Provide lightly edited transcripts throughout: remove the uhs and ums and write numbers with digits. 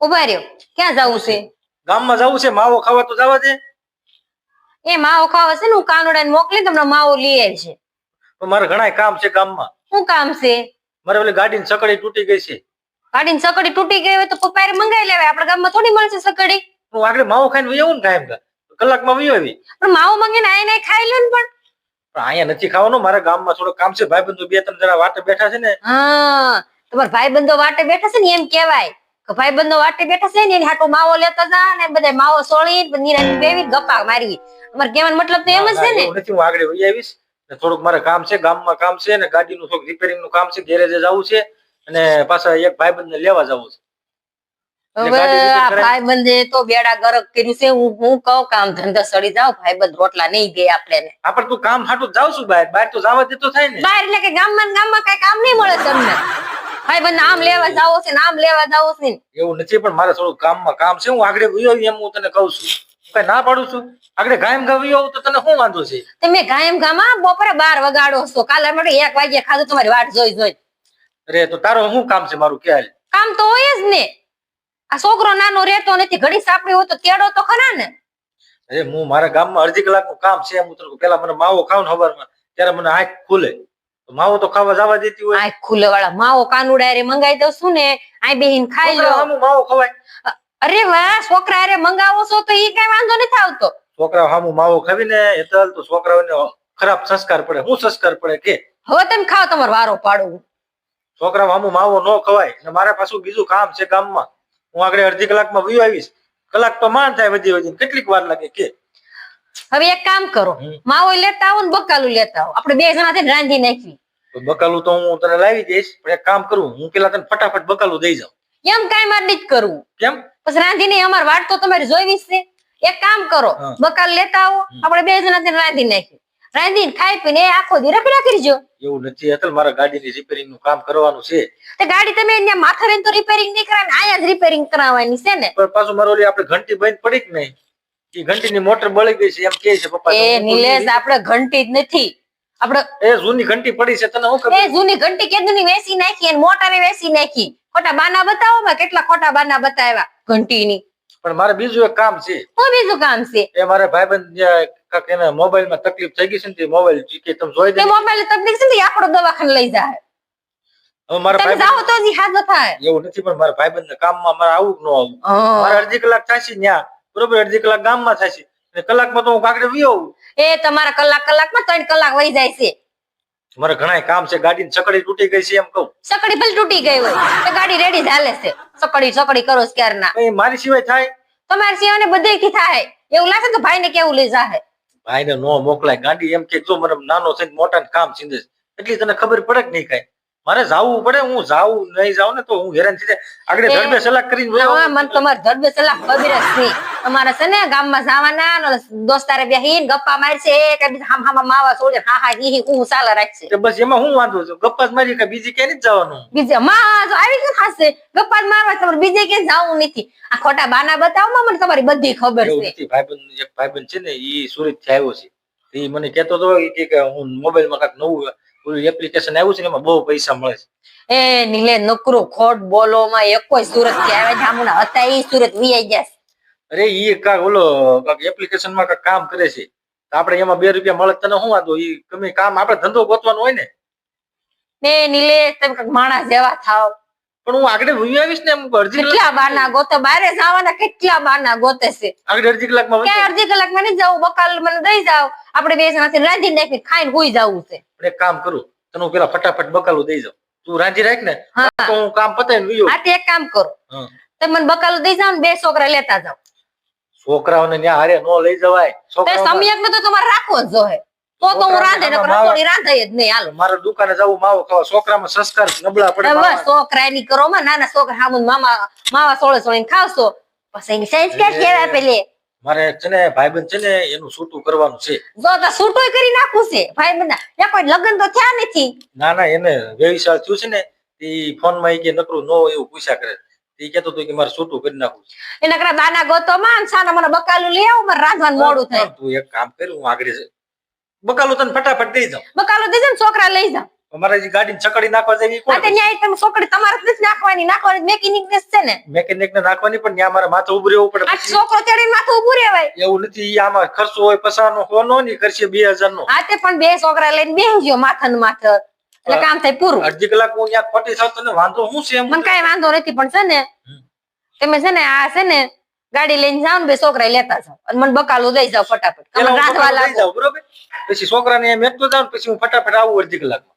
ઉભા રહ્યો, ક્યાં જવું છે? ગામમાં જવું છે, માવો ખાવા તો જવા દે. એ માવો ખાવા છે ને, હું કાનુડાને મોકલી તમને માવો લઈ આવી છે. તો મારે ઘણા કામ છે ગામમાં. શું કામ છે? મારે ઓલી ગાડીની સકડી તૂટી ગઈ છે. ગાડીની સકડી તૂટી ગઈ હોય તો પપ્પાએ મંગાવી લેવાય. આપણા ગામમાં થોડી મળશે સકડી. હું આગળ માવો ખાઈને વહી આવું ને કાયમ કલાકમાં વહી આવી. પણ માવો મંગીને આઈને ખાઈ લે ને. પણ અહીંયા નથી ખાવાનું, મારા ગામમાં થોડું કામ છે. ભાઈબંધો બે ત્રણ જણા વાટે બેઠા છે ને. હા, તમારા ભાઈબંધો વાટે બેઠા છે ને, એમ કહેવાય કે ભાઈબંધો વાટે બેઠા છે ને એની હાટો માવો લેતા જા ને બધા માવો સોળી નિરાની બેવી ગપ્પા મારવી. અમાર કહેવાનો મતલબ તો એમ જ છે ને. નથી, હું આગળ વહી આવીશ. થોડુંક મારે કામ છે, ગામમાં કામ છે ને ગાડીનું થોડુંક રિપેરિંગ નું કામ છે, ગેરેજે જવું છે અને પાછા એક ભાઈબંધને લેવા જવું છે. હવે આ ભાઈબંધે તો બેડા ગરક કર્યું છે. હું કહું કામ ધંધા સડી જાવ, ભાઈબંધ રોટલા નહીં દે આપણે. આપણે તું કામ હાટું જાવ છું બહાર તો જવા દેતો થાય ને. બહાર એટલે કે ગામમાં કઈ કામ નહીં મળે તમને. ભાઈબંધ આમ લેવા જાવો છે ને આમ લેવા જાવો છે. એવું નથી, પણ મારે થોડું ગામમાં કામ છે. હું આગળ વહી આવી એમ હું તને કહું છું. કઈ ના પાડું છું. આગળ ગાયમ ગાવી આવું તો તને શું વાંધો છે? તમે ગાયમ ગામાં બપોરે 12 વાગાડો છો. કાલે અમારે 1 વાગે ખાધું તમારી વાટ જોઈ. અરે તો તારો શું કામ છે? મારું ખ્યાલ કામ તો હોય જ ને. આ છોકરો નાનો રહેતો નથી, ઘડી સાપડી હોય તો તેડો તો ખરા ને. અરે હું મારા ગામમાં અડધી કલાકનું કામ છે. હું તને પેલા મને માવો ખાવ ને સવારમાં ત્યારે મને આંખ ખુલે. તો માવો તો ખાવા જવા દેતી હોય. આંખ ખુલે વાળા માવો કાનુડા રે મંગાઈ દઉં છું ને, આ બેહીન ખાઈ લો. માવો ખવાય? અરે વાહ, છોકરા રે મંગાવો છો તો ઈ કઈ વાંધો નથી આવતો. છોકરા સામું માવો ખાવીને એટલે તો છોકરાઓને ખરાબ સંસ્કાર પડે. શું સંસ્કાર પડે કે? હવે તમે ખાવ, તમારો વારો પાડું. છોકરા સામું માવો ન ખવાય. અને મારે પાછું બીજું કામ છે ગામમાં. હું આગળ અડધી કલાકમાં વહી આવીશ. કલાક તો માંડ થાય વધી કેટલીક વાર લાગે કે? હવે એક કામ કરો, માવો લેતા આવો ને બકાલું લેતા આવો, આપણે 2 જણા થઈને રાંધી નાખવી. બકાલું તો હું તને લાવી દઈશ, પણ એક કામ કરું, હું પેલા તને ફટાફટ બકાલું દઈ જાઉં. એમ કાઈ મારે નથી કરવું. કેમ? પછી રાંધીને અમાર વાટ તો તમારે જોઈવી છે. એક કામ કરો, બકાલ લેતા આવો, આપણે 2 જણા થઈને રાંધી નાખી. રાંધીને ખાઈ પીને આખો દી રખડા કરજો. એવું નથી અતલ, મારા ગાડીની રિપેરિંગ નું કામ કરવાનું છે. તે ગાડી તમે અહીંયા માથે રહીને તો રિપેરિંગ નહીં કરાવે, અહીંયા જ રિપેરિંગ કરાવવાની છે ને. પણ પાછું મારો ઓલી આપણે ઘંટી બંધ પડી કે નહીં, એ ઘંટીની મોટર બળી ગઈ છે એમ કહે છે પપ્પા. એ નિલેશ, આપણે ઘંટી જ નથી, આપણે એ જૂની ઘંટી પડી છે. તને શું ખબર? એ જૂની ઘંટી કેદુની વેચી નાખી અને મોટરે વેચી નાખી. ખોટા બાના બતાવો માં, કેટલા ખોટા બાના બતાવ્યા ઘંટીની. પણ મારે બીજું એક કામ છે. શું બીજું કામ છે? એ મારા ભાઈબંધ એને મોબાઈલ માં તકલીફ થઈ ગઈ છે ને, મોબાઈલ કે તમે જોઈ દે. મોબાઈલ તકલીફ છે ને, આપણો દવાખાને લઈ જાય. હવે મારા તમે જાઓ તો જ હાથ થાય. એવું નથી, પણ મારા ભાઈબંધ કામમાં મારે આવું ન આવું. મારે અડધી કલાક થશે ત્યાં, બરોબર? અડધી કલાક ગામમાં થશે, કલાકમાં તો હું કાકડે વી આવું. એ તમારા કલાકમાં 3 કલાક વહી જાય છે. મારે ઘણા કામ છે. ગાડીની સકડી તૂટી ગઈ છે એમ કહું. સકડી ભલે તૂટી ગઈ હોય તો ગાડી રેડી ચાલે છે. સકડી કરો ક્યારના. મારી સિવાય થાય? તમારી સિવાય બધેથી થાય. એવું લાગે કે ભાઈ ને કેવું લઈ જાય. ભાઈને નો મોકલાય ગાડી. એમ કે જો મને નાનો છે મોટા કામ છે એટલી તને ખબર પડે કે નહીં? કઈ મારે જાવું પડે. હું જાવું નહીં જાવ ને તો હું હેરાન થઈ જાય. આગળ ધડબે સલાહ કરીને મને તમારે ધડબે સલાહ ખબર જ નહીં. તમારે છે ને ગામમાં જવાના, દોસ્તારે બેહીને ગપ્પા મારશે, હામ માવા છોડે, હા ઈ હું ચાલે રાખશે. બસ એમાં હું વાંધો છું? ગપ્પા જ મારી, બીજી ક્યાંય નથી જવાનું. બીજે માં જો આવી ગયું ખાશે ગપ્પા જ મારવા, તમારે બીજે ક્યાંય જવું નથી. આ ખોટા બાના બતાવો, મને તમારી બધી ખબર છે. ભાઈબંધ એક ભાઈબંધ છે ને, ઈ સુરત થી આવ્યો છે. એ મને કેતો હતો કે હું મોબાઈલ માં કાંઈક નવું એપ્લિકેશન આવ્યું છે, એમાં બહુ પૈસા મળે છે. એ નીલે નકરો ખોટ બોલો માં. એક કોઈ સુરત થી આવે જામુના હતા, ઈ સુરત વી ગયા. અરે ઈ કાક ઓલો એપ્લિકેશન માં કાંઈક કામ કરે છે. આપણે એમાં 2 રૂપિયા મળે, તને શું વાંધો? ઈ ગમે કામ આપણે ધંધો ગોતવાનો હોય ને. ને નીલે તમે કાંઈક માણસ જેવા થાવ. પણ હું આગળ વહી આવીશ ને. કેટલા બાના ગોતે, બારે જવાના કેટલા બાના ગોતે છે. આગળ અડધી કલાકમાં ક્યાં અડધી કલાકમાં નહીં જવું. બકાલ મને દઈ જાવ, આપણે 2 જણાથી રાંધી નાખી ખાઈને હુઈ જવું છે. એક કામ કરું, તને હું પેલા ફટાફટ બકાલું દઈ જાઉં, તું રાંધી રાખ ને તો હું કામ પતાવીને વયો. હા, એક કામ કરો, તમે મને બકાલું દઈ જાવ ને 2 છોકરા લેતા જાવ. છોકરાઓને ત્યાં હારે નો લઈ જવાય. સમ્યક ને તો તમારે રાખવો જ જોઈએ. તો હું રાંધે ને રસોડી રાંધે જ નહીં. હાલો મારા દુકાને જવું માવો ખાવા. છોકરામાં સંસ્કાર નબળા પડે. બસ છોકરા ની કરો માં. નાના છોકરા હામું માવા સોળે ખાવશો પછી એની સંસ્કાર કેવા પેલે. મારે છે ને ભાઈબંધ છે ને, એનું છૂટું કરવાનું છે. જો તો છૂટું કરી નાખવું છે ભાઈબંધ. ત્યાં કોઈ લગ્ન તો થયા નથી. ના એને વ્યવસાય થયું છે ને, એ ફોન માં કે નકરું નો એવું પૂછ્યા કરે. એ કેતો હતો કે મારે છૂટું કરી નાખવું છે. એ નકરા બાના ગોતો માં સાના મને બકાલું લઈ આવો, મારે રાંધવાનું મોડું થાય. તું એક કામ કર, હું આગળ બકાલું તને ફટાફટ દઈ જાઉં. બકાલું દઈ જાવ, છોકરા લઈ જાવ. અમારે જે ગાડીને ચકડી નાખવા જાય ઈ આ કોણ તો ન્યાય તમે છોકરી તમારે જ નથી નાખવાની મેકેનિક ને છે ને મેકેનિક ને નાખવાની પણ ત્યાં મારે માથે ઉભું રહેવું પડે આ પછી. છોકરો ચડીને માથું ઉભું રહેવાય એવું નથી ઈ આમાં ખર્ચો હોય પસાનો હોનો ની કરશે 2000 નો આ તે પણ બે છોકરા લઈને બેસી ગયો માથાનું માથે એટલે કામ થાય પૂરું અડધી કલાક હું ત્યાં ખોટી થાવ તને વાંધો શું છે એમ મને કઈ વાંધો નથી પણ છે ને તમે છે ને આ છે ને ગાડી લઈને જાવ ને બે છોકરા લેતા જાવ અને મને બકાલું દઈ જાવ ફટાફટ તમે પેલા હું રાંધવા બકાલું લઈ લાગો જાઉં, બરોબર પછી છોકરાને એમ એકતો જાઉં ને પછી હું ફટાફટ આવું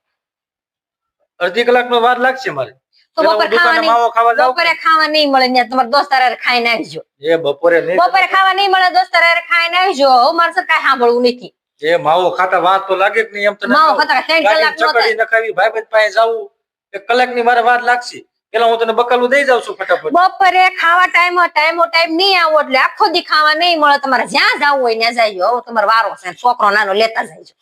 અડધી કલાકનો વાર લાગશે મારે તો પેલા હું બપોરે દુકાને માવો ખાવા જાઉં બપોરે ખાવા નહીં મળે ત્યાં તમારા દોસ્તાર હારે ખાઈને આવજો એ બપોરે નહીં બપોરે ખાવા નહીં મળે દોસ્તાર હારે ખાઈને આવજો હવે મારે સર કાંઈ સાંભળવું નથી એ માવો ખાતા વાર તો લાગે કે નહીં એમ તને માવો કહું. ખાતા 3 કલાક નો ગાડીને ચકડી નખાવી ભાઈબંધ પાસે જાવું 1 કલાકની મારે વાર લાગશે પેલા હું તને બકાલું દઈ જાઉં છું ફટાફટ બપોરે ખાવા ટાઈમ નહીં આવો એટલે આખો દી ખાવા નહીં મળે તમારે જ્યાં જવું હોય ત્યાં જાયજો હવે તમારો વારો છે છોકરો નાનો લેતા જાયજો